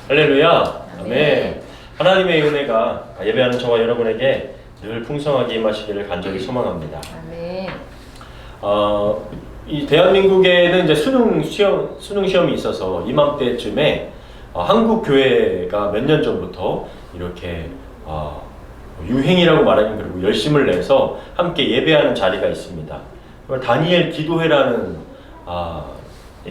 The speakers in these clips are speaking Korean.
할렐루야. 아멘. 하나님의 은혜가 예배하는 저와 여러분에게 늘 풍성하게 임하시기를 간절히 소망합니다. 아멘. 이 대한민국에는 이제 수능 시험이 있어서 이맘때쯤에 한국 교회가 몇 년 전부터 이렇게 유행이라고 말하긴 그리고 열심을 내서 함께 예배하는 자리가 있습니다. 다니엘 기도회라는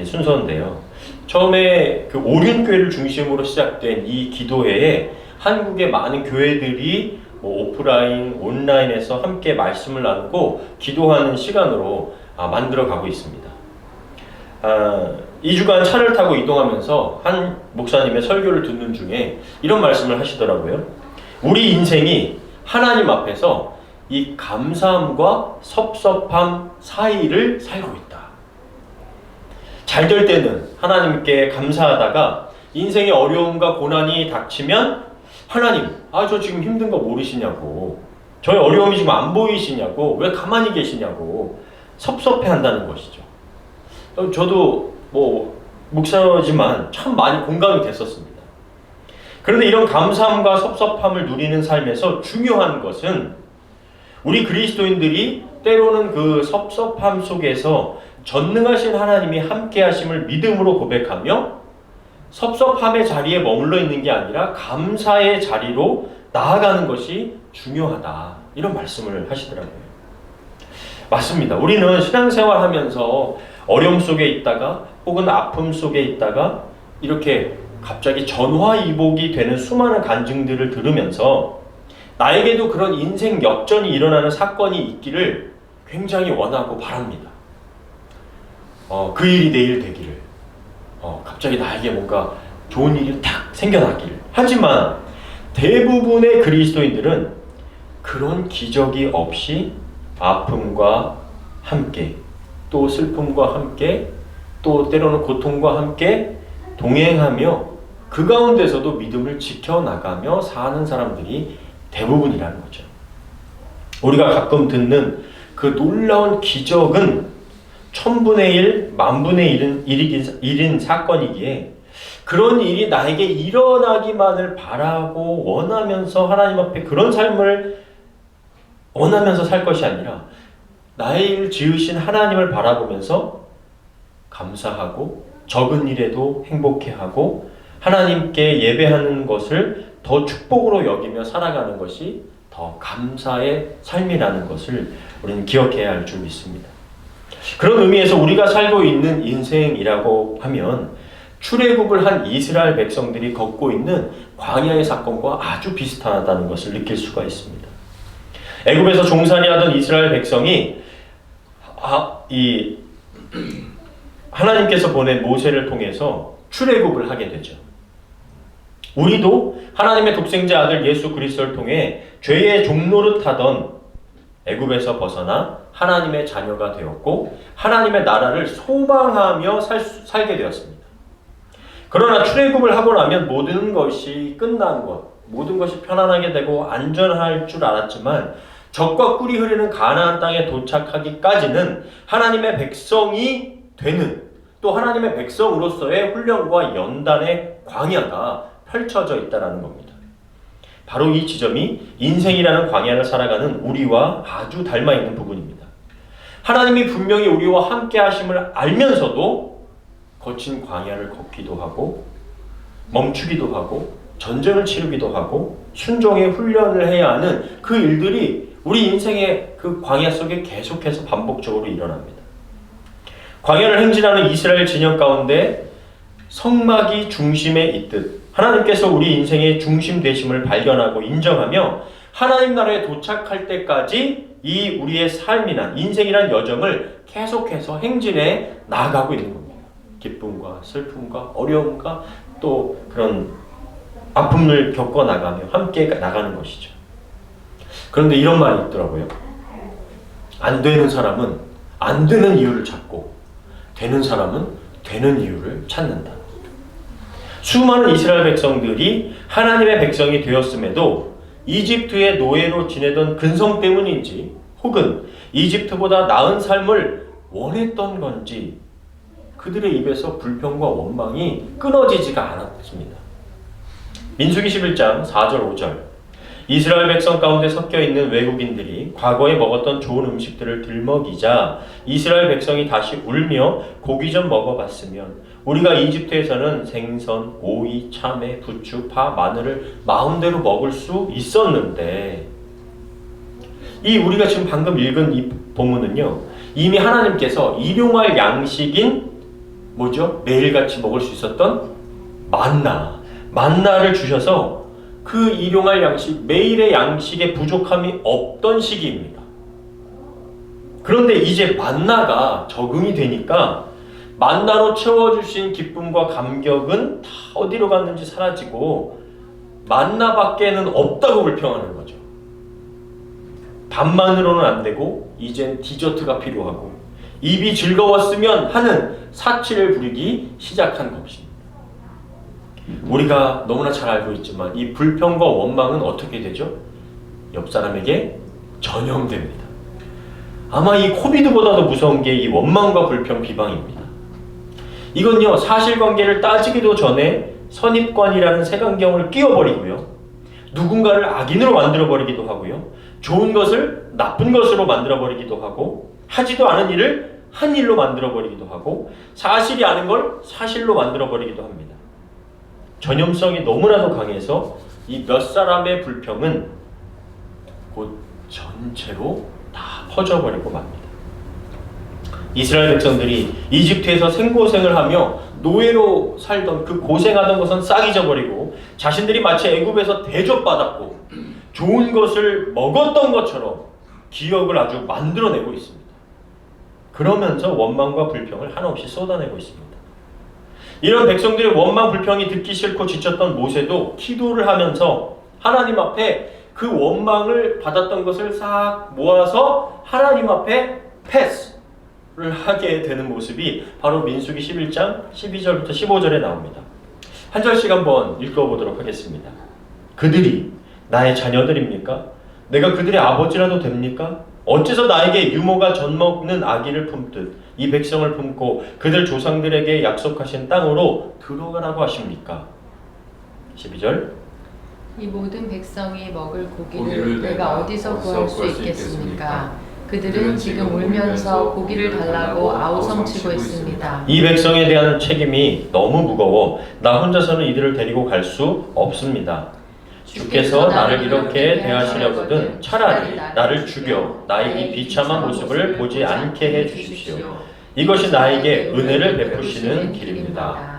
순서인데요. 처음에 그 오륜교회를 중심으로 시작된 이 기도회에 한국의 많은 교회들이 오프라인, 온라인에서 함께 말씀을 나누고 기도하는 시간으로 만들어가고 있습니다. 2주간 차를 타고 이동하면서 한 목사님의 설교를 듣는 중에 이런 말씀을 하시더라고요. 우리 인생이 하나님 앞에서 이 감사함과 섭섭함 사이를 살고 있다. 잘 될 때는 하나님께 감사하다가 인생의 어려움과 고난이 닥치면 하나님, 저 지금 힘든 거 모르시냐고, 저의 어려움이 지금 안 보이시냐고, 왜 가만히 계시냐고 섭섭해 한다는 것이죠. 저도 목사지만 참 많이 공감이 됐었습니다. 그런데 이런 감사함과 섭섭함을 누리는 삶에서 중요한 것은 우리 그리스도인들이 때로는 그 섭섭함 속에서 전능하신 하나님이 함께 하심을 믿음으로 고백하며 섭섭함의 자리에 머물러 있는 게 아니라 감사의 자리로 나아가는 것이 중요하다. 이런 말씀을 하시더라고요. 맞습니다. 우리는 신앙생활 하면서 어려움 속에 있다가 혹은 아픔 속에 있다가 이렇게 갑자기 전화위복이 되는 수많은 간증들을 들으면서 나에게도 그런 인생 역전이 일어나는 사건이 있기를 굉장히 원하고 바랍니다. 그 일이 내일 되기를, 갑자기 나에게 뭔가 좋은 일이 탁 생겨나기를. 하지만 대부분의 그리스도인들은 그런 기적이 없이 아픔과 함께, 또 슬픔과 함께, 또 때로는 고통과 함께 동행하며 그 가운데서도 믿음을 지켜나가며 사는 사람들이 대부분이라는 거죠. 우리가 가끔 듣는 그 놀라운 기적은 1000분의 1, 10,000분의 1인 사건이기에 그런 일이 나에게 일어나기만을 바라고 원하면서 하나님 앞에 그런 삶을 원하면서 살 것이 아니라 나의 일 지으신 하나님을 바라보면서 감사하고 적은 일에도 행복해하고 하나님께 예배하는 것을 더 축복으로 여기며 살아가는 것이 더 감사의 삶이라는 것을 우리는 기억해야 할 줄 믿습니다. 그런 의미에서 우리가 살고 있는 인생이라고 하면 출애굽을 한 이스라엘 백성들이 겪고 있는 광야의 사건과 아주 비슷하다는 것을 느낄 수가 있습니다. 애굽에서 종살이 하던 이스라엘 백성이 하나님께서 보낸 모세를 통해서 출애굽을 하게 되죠. 우리도 하나님의 독생자 아들 예수 그리스도를 통해 죄의 종노릇하던 애굽에서 벗어나 하나님의 자녀가 되었고 하나님의 나라를 소망하며 살게 되었습니다. 그러나 출애굽을 하고 나면 모든 것이 끝난 것, 모든 것이 편안하게 되고 안전할 줄 알았지만 젖과 꿀이 흐르는 가나안 땅에 도착하기까지는 하나님의 백성이 되는, 또 하나님의 백성으로서의 훈련과 연단의 광야가 펼쳐져 있다는 겁니다. 바로 이 지점이 인생이라는 광야를 살아가는 우리와 아주 닮아 있는 부분입니다. 하나님이 분명히 우리와 함께 하심을 알면서도 거친 광야를 걷기도 하고 멈추기도 하고 전쟁을 치르기도 하고 순종의 훈련을 해야 하는 그 일들이 우리 인생의 그 광야 속에 계속해서 반복적으로 일어납니다. 광야를 행진하는 이스라엘 진영 가운데 성막이 중심에 있듯 하나님께서 우리 인생의 중심 되심을 발견하고 인정하며 하나님 나라에 도착할 때까지 이 우리의 삶이나 인생이란 여정을 계속해서 행진해 나아가고 있는 겁니다. 기쁨과 슬픔과 어려움과 또 그런 아픔을 겪어 나가며 함께 나가는 것이죠. 그런데 이런 말이 있더라고요. 안 되는 사람은 안 되는 이유를 찾고 되는 사람은 되는 이유를 찾는다. 수많은 이스라엘 백성들이 하나님의 백성이 되었음에도 이집트의 노예로 지내던 근성 때문인지 혹은 이집트보다 나은 삶을 원했던 건지 그들의 입에서 불평과 원망이 끊어지지가 않았습니다. 민수기 11장 4절 5절. 이스라엘 백성 가운데 섞여 있는 외국인들이 과거에 먹었던 좋은 음식들을 들먹이자 이스라엘 백성이 다시 울며 고기 좀 먹어봤으면 우리가 이집트에서는 생선, 오이, 참외, 부추, 파, 마늘을 마음대로 먹을 수 있었는데, 이 우리가 지금 방금 읽은 이 본문은요, 이미 하나님께서 일용할 양식인 뭐죠? 매일같이 먹을 수 있었던 만나를 주셔서 그 일용할 양식, 매일의 양식에 부족함이 없던 시기입니다. 그런데 이제 만나가 적응이 되니까 만나로 채워주신 기쁨과 감격은 다 어디로 갔는지 사라지고 만나밖에는 없다고 불평하는 거죠. 밥만으로는 안 되고 이젠 디저트가 필요하고 입이 즐거웠으면 하는 사치를 부리기 시작한 것입니다. 우리가 너무나 잘 알고 있지만 이 불평과 원망은 어떻게 되죠? 옆 사람에게 전염됩니다. 아마 이 코비드보다도 무서운 게 이 원망과 불평, 비방입니다. 이건요, 사실관계를 따지기도 전에 선입관이라는 색안경을 끼워버리고요, 누군가를 악인으로 만들어버리기도 하고요, 좋은 것을 나쁜 것으로 만들어버리기도 하고, 하지도 않은 일을 한 일로 만들어버리기도 하고, 사실이 아닌 걸 사실로 만들어버리기도 합니다. 전염성이 너무나도 강해서 이 몇 사람의 불평은 곧 전체로 다 퍼져버리고 맙니다. 이스라엘 백성들이 이집트에서 생고생을 하며 노예로 살던 그 고생하던 것은 싹 잊어버리고 자신들이 마치 애굽에서 대접받았고 좋은 것을 먹었던 것처럼 기억을 아주 만들어내고 있습니다. 그러면서 원망과 불평을 한없이 쏟아내고 있습니다. 이런 백성들의 원망 불평이 듣기 싫고 지쳤던 모세도 기도를 하면서 하나님 앞에 그 원망을 받았던 것을 싹 모아서 하나님 앞에 패스를 하게 되는 모습이 바로 민수기 11장 12절부터 15절에 나옵니다. 한 절씩 한번 읽어보도록 하겠습니다. 그들이 나의 자녀들입니까? 내가 그들의 아버지라도 됩니까? 어째서 나에게 유모가 젖먹는 아기를 품듯 이 백성을 품고 그들 조상들에게 약속하신 땅으로 들어가라고 하십니까? 12절. 이 모든 백성이 먹을 고기를 내가 어디서 구할 수 있겠습니까? 그들은 지금 울면서 고기를 달라고 아우성치고 있습니다. 이 백성에 대한 책임이 너무 무거워 나 혼자서는 이들을 데리고 갈 수 없습니다. 주께서 나를 이렇게 대하시려거든 차라리 나를 죽여 나의 이 비참한 모습을 보지 않게 해 주십시오. 이것이 나에게 은혜를 베푸시는 길입니다.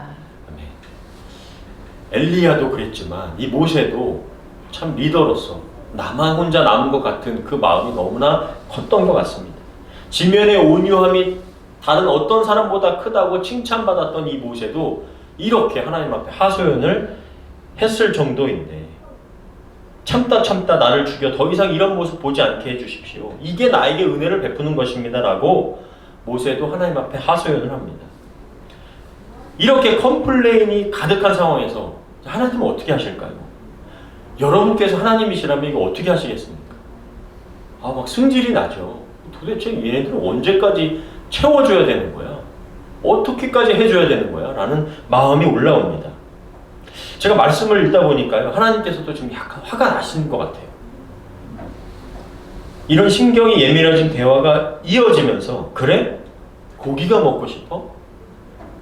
엘리야도 그랬지만 이 모세도 참 리더로서 나만 혼자 남은 것 같은 그 마음이 너무나 컸던 것 같습니다. 지면의 온유함이 다른 어떤 사람보다 크다고 칭찬받았던 이 모세도 이렇게 하나님 앞에 하소연을 했을 정도인데, 참다 나를 죽여 더 이상 이런 모습 보지 않게 해주십시오. 이게 나에게 은혜를 베푸는 것입니다 라고 모세도 하나님 앞에 하소연을 합니다. 이렇게 컴플레인이 가득한 상황에서 하나님은 어떻게 하실까요? 여러분께서 하나님이시라면 이거 어떻게 하시겠습니까? 막 승질이 나죠. 도대체 얘네들은 언제까지 채워줘야 되는 거야? 어떻게까지 해줘야 되는 거야? 라는 마음이 올라옵니다. 제가 말씀을 읽다 보니까요, 하나님께서도 지금 약간 화가 나시는 것 같아요. 이런 신경이 예민해진 대화가 이어지면서, 그래? 고기가 먹고 싶어?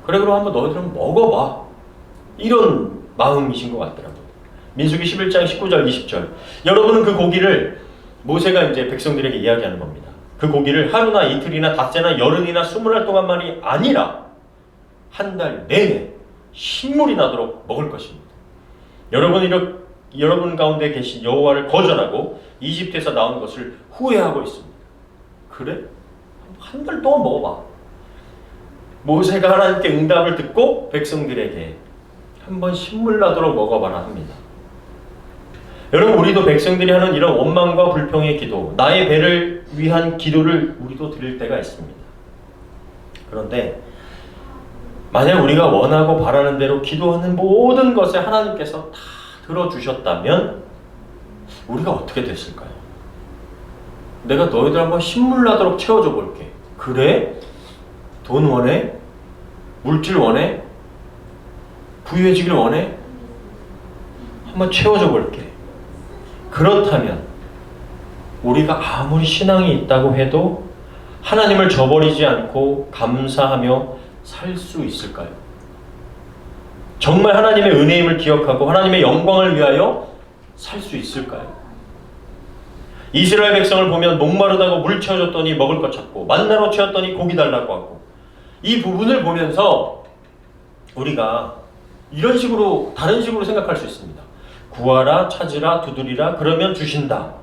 그래, 그럼 한번 너희들 한번 먹어봐. 이런 마음이신 것 같더라고요. 민수기 11장 19절 20절. 여러분은 그 고기를, 모세가 이제 백성들에게 이야기하는 겁니다. 그 고기를 하루나 이틀이나 닷새나 열흘이나 20날 동안만이 아니라 한 달 내내 신물이 나도록 먹을 것입니다. 여러분 가운데 계신 여호와를 거절하고 이집트에서 나온 것을 후회하고 있습니다. 그래? 한 달 동안 먹어봐. 모세가 하나님께 응답을 듣고 백성들에게 한번 신물 나도록 먹어봐라 합니다. 여러분, 우리도 백성들이 하는 이런 원망과 불평의 기도, 나의 배를 위한 기도를 우리도 드릴 때가 있습니다. 그런데 만약 우리가 원하고 바라는 대로 기도하는 모든 것에 하나님께서 다 들어주셨다면 우리가 어떻게 됐을까요? 내가 너희들 한번 신물 나도록 채워줘 볼게. 그래? 돈 원해? 물질 원해? 부유해지길 원해? 한번 채워줘 볼게. 그렇다면 우리가 아무리 신앙이 있다고 해도 하나님을 저버리지 않고 감사하며 살 수 있을까요? 정말 하나님의 은혜임을 기억하고 하나님의 영광을 위하여 살 수 있을까요? 이스라엘 백성을 보면 목마르다고 물 채워줬더니 먹을 것 찾고 만나로 채웠더니 고기 달라고 하고, 이 부분을 보면서 우리가 이런 식으로 다른 식으로 생각할 수 있습니다. 구하라, 찾으라, 두드리라, 그러면 주신다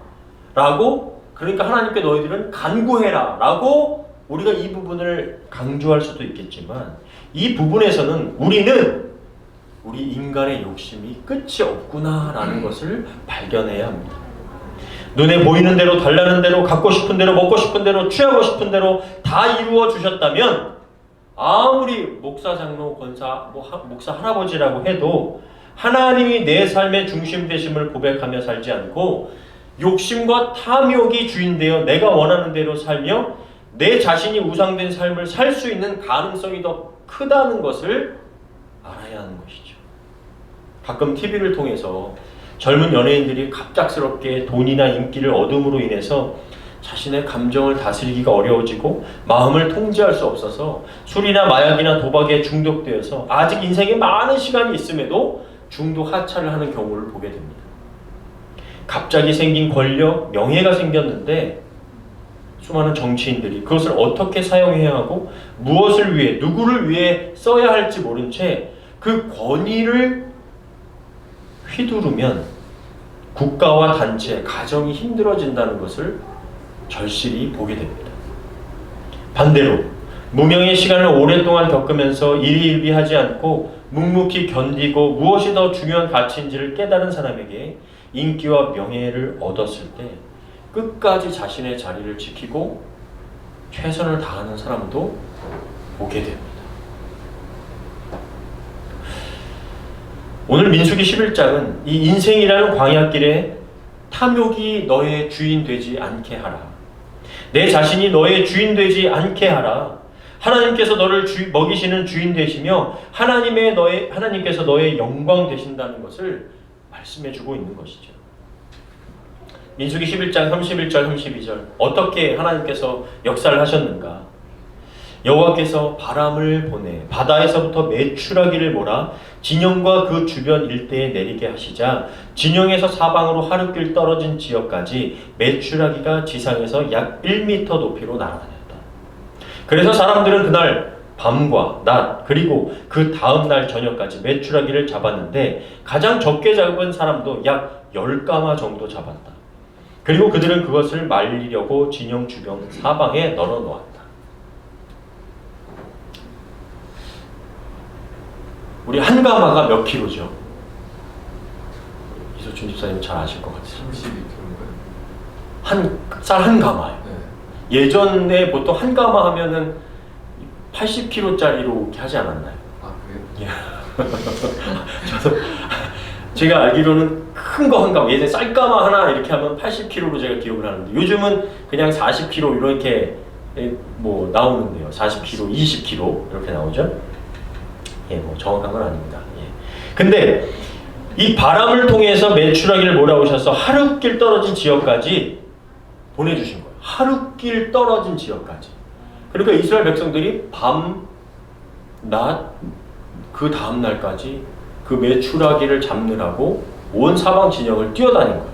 라고, 그러니까 하나님께 너희들은 간구해라 라고 우리가 이 부분을 강조할 수도 있겠지만, 이 부분에서는 우리는 우리 인간의 욕심이 끝이 없구나 라는 것을 발견해야 합니다. 눈에 보이는 대로, 달라는 대로, 갖고 싶은 대로, 먹고 싶은 대로, 취하고 싶은 대로 다 이루어 주셨다면, 아무리 목사, 장로, 권사, 목사, 할아버지라고 해도 하나님이 내 삶의 중심 되심을 고백하며 살지 않고 욕심과 탐욕이 주인되어 내가 원하는 대로 살며 내 자신이 우상된 삶을 살 수 있는 가능성이 더 크다는 것을 알아야 하는 것이죠. 가끔 TV를 통해서 젊은 연예인들이 갑작스럽게 돈이나 인기를 얻음으로 인해서 자신의 감정을 다스리기가 어려워지고 마음을 통제할 수 없어서 술이나 마약이나 도박에 중독되어서 아직 인생에 많은 시간이 있음에도 중독 하차를 하는 경우를 보게 됩니다. 갑자기 생긴 권력, 명예가 생겼는데 수많은 정치인들이 그것을 어떻게 사용해야 하고 무엇을 위해, 누구를 위해 써야 할지 모른 채 그 권위를 휘두르면 국가와 단체, 가정이 힘들어진다는 것을 절실히 보게 됩니다. 반대로 무명의 시간을 오랫동안 겪으면서 일희일비하지 않고 묵묵히 견디고 무엇이 더 중요한 가치인지를 깨달은 사람에게 인기와 명예를 얻었을 때 끝까지 자신의 자리를 지키고 최선을 다하는 사람도 보게 됩니다. 오늘 민수기 11장은 이 인생이라는 광야길에 탐욕이 너의 주인 되지 않게 하라, 내 자신이 너의 주인 되지 않게 하라, 하나님께서 너를 먹이시는 주인 되시며 하나님께서 너의 영광 되신다는 것을 말씀해주고 있는 것이죠. 민수기 11장 31절 32절 어떻게 하나님께서 역사를 하셨는가? 여호와께서 바람을 보내 바다에서부터 메추라기를 몰아 진영과 그 주변 일대에 내리게 하시자 진영에서 사방으로 하룻길 떨어진 지역까지 메추라기가 지상에서 약 1m 높이로 날아다녔다. 그래서 사람들은 그날 밤과 낮 그리고 그 다음 날 저녁까지 메추라기를 잡았는데 가장 적게 잡은 사람도 약 10가마 정도 잡았다. 그리고 그들은 그것을 말리려고 진영 주변 사방에 널어 놓았다. 우리 한 가마가 몇 킬로죠? 이소춘 집사님 잘 아실 것 같아요. 32kg인가요? 쌀 한 가마요. 네. 예전에 보통 한 가마 하면은 80kg짜리로 이렇게 하지 않았나요? 아 그래요? 예. 저도 제가 알기로는 큰 거 한 가마, 예전에 쌀가마 하나 이렇게 하면 80kg로 제가 기억을 하는데 요즘은 그냥 40kg 이렇게 뭐 나오는데요. 40kg, 20kg 이렇게 나오죠. 예, 뭐 정확한 건 아닙니다. 예. 근데 이 바람을 통해서 메추라기를 몰아오셔서 하룻길 떨어진 지역까지 보내주신 거예요. 하룻길 떨어진 지역까지. 그러니까 이스라엘 백성들이 밤, 낮, 그 다음 날까지 그 메추라기를 잡느라고 온 사방 진영을 뛰어다닌 거예요.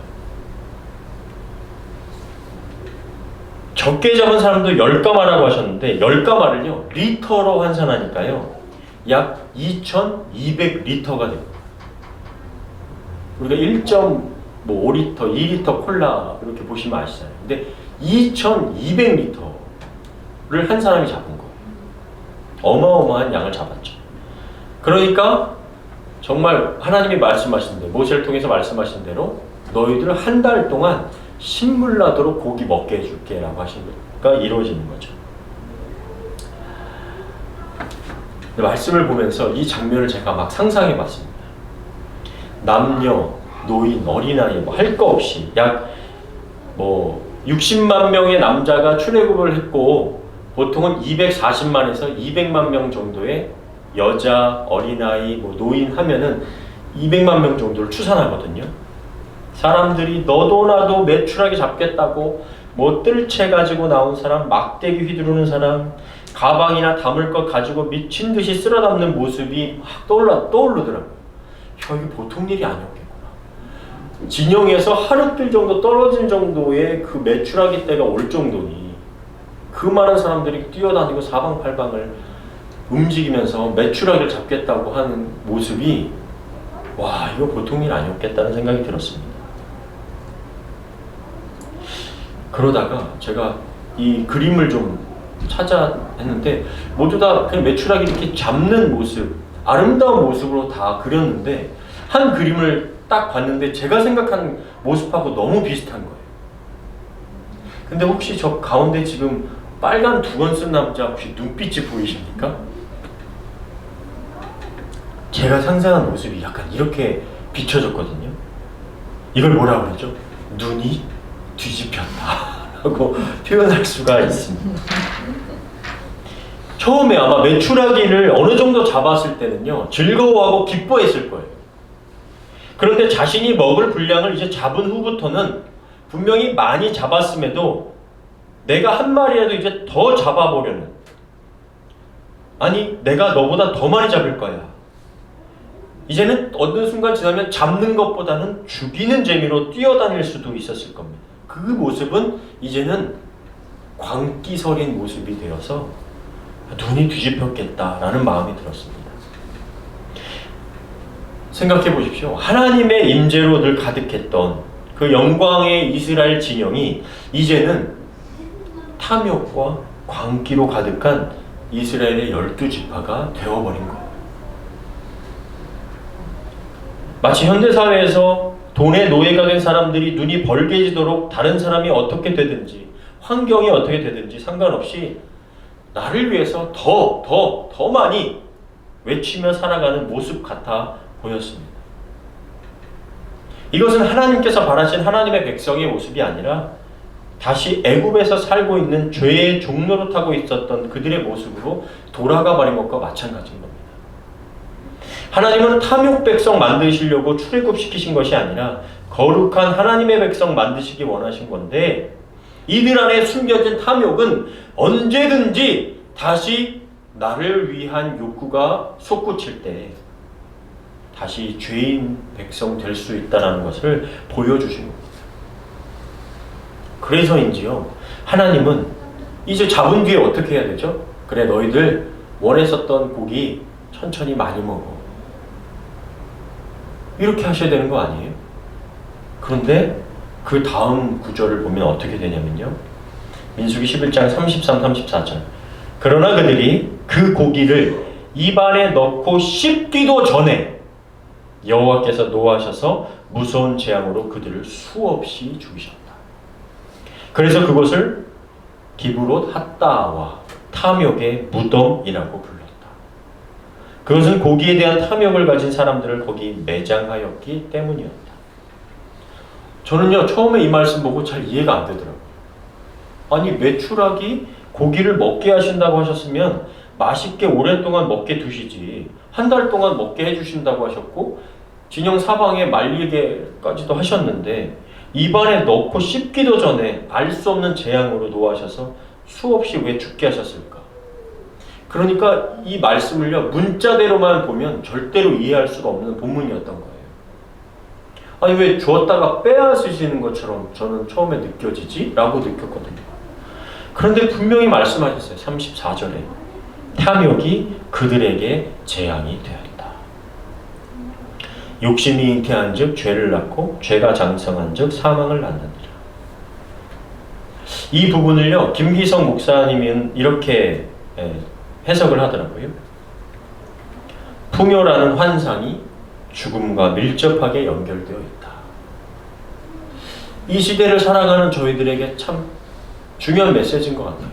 적게 잡은 사람도 10가마라고 하셨는데 10가마를요 리터로 환산하니까요 약 2200리터가 됩니다. 우리가 1.5리터, 2리터 콜라 이렇게 보시면 아시잖아요. 근데 2200리터를 한 사람이 잡은 거예요. 어마어마한 양을 잡았죠. 그러니까 정말 하나님이 말씀하신 대로, 모세를 통해서 말씀하신 대로 너희들 한 달 동안 신물 나도록 고기 먹게 해줄게 라고 하신 거가 이루어지는 거죠. 말씀을 보면서 이 장면을 제가 막 상상해 봤습니다. 남녀, 노인, 어린아이 뭐 할 거 없이 약 뭐 60만 명의 남자가 출애굽을 했고 보통은 240만에서 200만 명 정도의 여자, 어린아이, 뭐 노인 하면은 200만 명 정도를 추산하거든요. 사람들이 너도 나도 매출하게 잡겠다고 뭐 뜰채 가지고 나온 사람, 막대기 휘두르는 사람, 가방이나 담을 것 가지고 미친 듯이 쓸어 담는 모습이 막 떠오르더라고요. 야, 이게 보통 일이 아니었겠구나. 진영에서 하루뜰 정도 떨어진 정도의 그 매출하기 때가 올 정도니 그 많은 사람들이 뛰어다니고 사방팔방을 움직이면서 매출하기를 잡겠다고 하는 모습이 와, 이거 보통 일 아니었겠다는 생각이 들었습니다. 그러다가 제가 이 그림을 좀 찾아했는데 모두 다 그냥 매출하기 이렇게 잡는 모습, 아름다운 모습으로 다 그렸는데 한 그림을 딱 봤는데 제가 생각한 모습하고 너무 비슷한 거예요. 근데 혹시 저 가운데 지금 빨간 두건 쓴 남자 혹시 눈빛이 보이십니까? 제가 상상한 모습이 약간 이렇게 비춰졌거든요. 이걸 뭐라고 그러죠? 눈이 뒤집혔다 라고 표현할 수가 있습니다. 처음에 아마 매출하기를 어느 정도 잡았을 때는요, 즐거워하고 기뻐했을 거예요. 그런데 자신이 먹을 분량을 이제 잡은 후부터는 분명히 많이 잡았음에도 내가 한 마리라도 이제 더 잡아보려는, 아니 내가 너보다 더 많이 잡을 거야. 이제는 어느 순간 지나면 잡는 것보다는 죽이는 재미로 뛰어다닐 수도 있었을 겁니다. 그 모습은 이제는 광기서린 모습이 되어서 눈이 뒤집혔겠다라는 마음이 들었습니다. 생각해 보십시오. 하나님의 임재로 늘 가득했던 그 영광의 이스라엘 진영이 이제는 탐욕과 광기로 가득한 이스라엘의 12지파가 되어버린 거예요. 마치 현대사회에서 돈의 노예가 된 사람들이 눈이 벌게지도록 다른 사람이 어떻게 되든지 환경이 어떻게 되든지 상관없이 나를 위해서 더 많이 외치며 살아가는 모습 같아 보였습니다. 이것은 하나님께서 바라신 하나님의 백성의 모습이 아니라 다시 애굽에서 살고 있는 죄의 종로로 타고 있었던 그들의 모습으로 돌아가 버린 것과 마찬가지인 겁니다. 하나님은 탐욕 백성 만드시려고 출애굽시키신 것이 아니라 거룩한 하나님의 백성 만드시기 원하신 건데, 이들 안에 숨겨진 탐욕은 언제든지 다시 나를 위한 욕구가 솟구칠 때 다시 죄인 백성 될 수 있다는 것을 보여주신 겁니다. 그래서인지요, 하나님은 이제 잡은 뒤에 어떻게 해야 되죠? 그래, 너희들 원했었던 고기 천천히 많이 먹어, 이렇게 하셔야 되는 거 아니에요? 그런데 그 다음 구절을 보면 어떻게 되냐면요, 민수기 11장 33, 34절. 그러나 그들이 그 고기를 입안에 넣고 씹기도 전에 여호와께서 노하셔서 무서운 재앙으로 그들을 수없이 죽이셨다. 그래서 그것을 기브롯 핫다와 탐욕의 무덤이라고 불렀다. 그것은 고기에 대한 탐욕을 가진 사람들을 거기 매장하였기 때문이었다. 저는요, 처음에 이 말씀 보고 잘 이해가 안 되더라고요. 아니, 매출하기 고기를 먹게 하신다고 하셨으면 맛있게 오랫동안 먹게 두시지, 한 달 동안 먹게 해주신다고 하셨고 진영 사방에 말리게까지도 하셨는데 입안에 넣고 씹기도 전에 알 수 없는 재앙으로 노하셔서 수없이 왜 죽게 하셨을까? 그러니까 이 말씀을요, 문자대로만 보면 절대로 이해할 수가 없는 본문이었던 거예요. 아니, 왜 주었다가 빼앗으시는 것처럼 저는 처음에 느껴지지? 라고 느꼈거든요. 그런데 분명히 말씀하셨어요. 34절에 탐욕이 그들에게 재앙이 되었다. 욕심이 잉태한 즉 죄를 낳고 죄가 장성한 즉 사망을 낳느니라. 이 부분을요, 김기성 목사님은 이렇게 해석을 하더라고요. 풍요라는 환상이 죽음과 밀접하게 연결되어 있다. 이 시대를 살아가는 저희들에게 참 중요한 메시지인 것 같아요.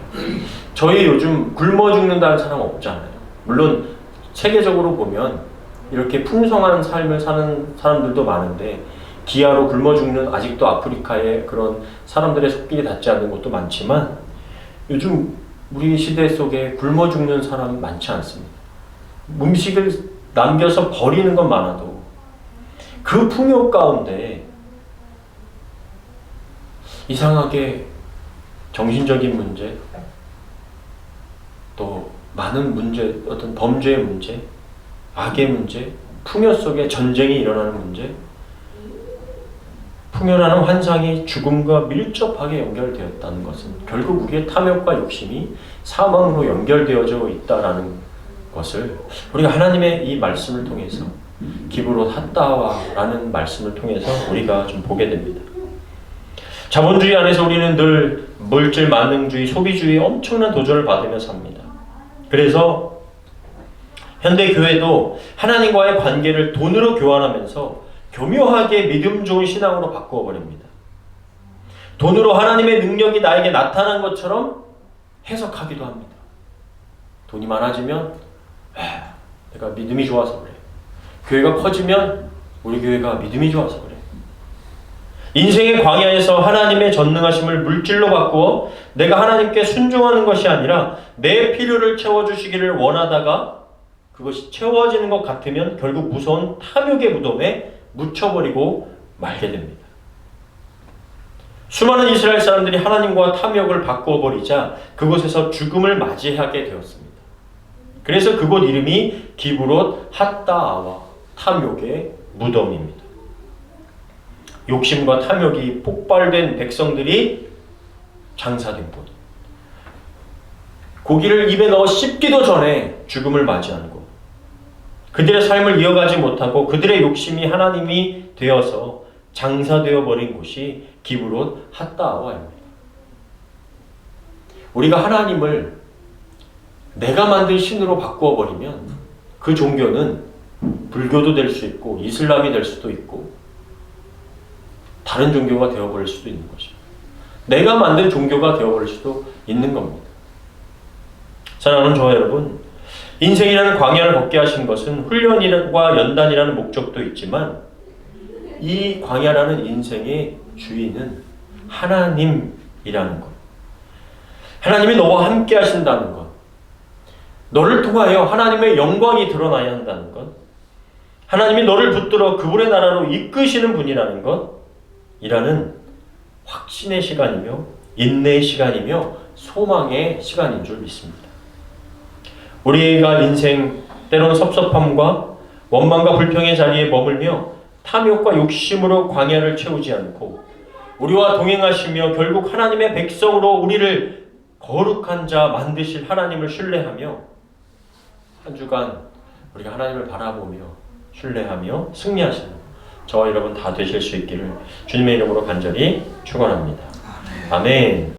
저희 요즘 굶어 죽는다는 사람 없잖아요. 물론 세계적으로 보면 이렇게 풍성한 삶을 사는 사람들도 많은데 기아로 굶어 죽는 아직도 아프리카의 그런 사람들의 손길이 닿지 않는 곳도 많지만 요즘 우리 시대 속에 굶어 죽는 사람 많지 않습니다. 음식을 남겨서 버리는 건 많아도 그 풍요 가운데 이상하게 정신적인 문제, 또 많은 문제, 어떤 범죄의 문제, 악의 문제, 풍요 속에 전쟁이 일어나는 문제, 풍요라는 환상이 죽음과 밀접하게 연결되었다는 것은 결국 우리의 탐욕과 욕심이 사망으로 연결되어져 있다라는 것을 우리가 하나님의 이 말씀을 통해서 기브롯 핫다와라는 말씀을 통해서 우리가 좀 보게 됩니다. 자본주의 안에서 우리는 늘 물질 만능주의, 소비주의에 엄청난 도전을 받으며 삽니다. 그래서 현대 교회도 하나님과의 관계를 돈으로 교환하면서 교묘하게 믿음 좋은 신앙으로 바꾸어 버립니다. 돈으로 하나님의 능력이 나에게 나타난 것처럼 해석하기도 합니다. 돈이 많아지면 내가 믿음이 좋아서 그래. 교회가 커지면 우리 교회가 믿음이 좋아서 그래. 인생의 광야에서 하나님의 전능하심을 물질로 바꾸어 내가 하나님께 순종하는 것이 아니라 내 필요를 채워주시기를 원하다가 그것이 채워지는 것 같으면 결국 무서운 탐욕의 무덤에 묻혀버리고 말게 됩니다. 수많은 이스라엘 사람들이 하나님과 탐욕을 바꾸어버리자 그곳에서 죽음을 맞이하게 되었습니다. 그래서 그곳 이름이 기브롯 핫다아와 탐욕의 무덤입니다. 욕심과 탐욕이 폭발된 백성들이 장사된 곳. 고기를 입에 넣어 씹기도 전에 죽음을 맞이하는 곳. 그들의 삶을 이어가지 못하고 그들의 욕심이 하나님이 되어서 장사되어 버린 곳이 기브롯 핫다아와입니다. 우리가 하나님을 내가 만든 신으로 바꾸어 버리면 그 종교는 불교도 될 수 있고 이슬람이 될 수도 있고 다른 종교가 되어버릴 수도 있는 것이죠. 내가 만든 종교가 되어버릴 수도 있는 겁니다. 사랑하는 저와 여러분, 인생이라는 광야를 걷게 하신 것은 훈련과 연단이라는 목적도 있지만 이 광야라는 인생의 주인은 하나님이라는 것. 하나님이 너와 함께 하신다는 것. 너를 통하여 하나님의 영광이 드러나야 한다는 것. 하나님이 너를 붙들어 그분의 나라로 이끄시는 분이라는 것. 이라는 확신의 시간이며 인내의 시간이며 소망의 시간인 줄 믿습니다. 우리가 인생 때론 섭섭함과 원망과 불평의 자리에 머물며 탐욕과 욕심으로 광야를 채우지 않고 우리와 동행하시며 결국 하나님의 백성으로 우리를 거룩한 자 만드실 하나님을 신뢰하며 한 주간 우리가 하나님을 바라보며 신뢰하며 승리하시는 저와 여러분 다 되실 수 있기를 주님의 이름으로 간절히 축원합니다. 아멘.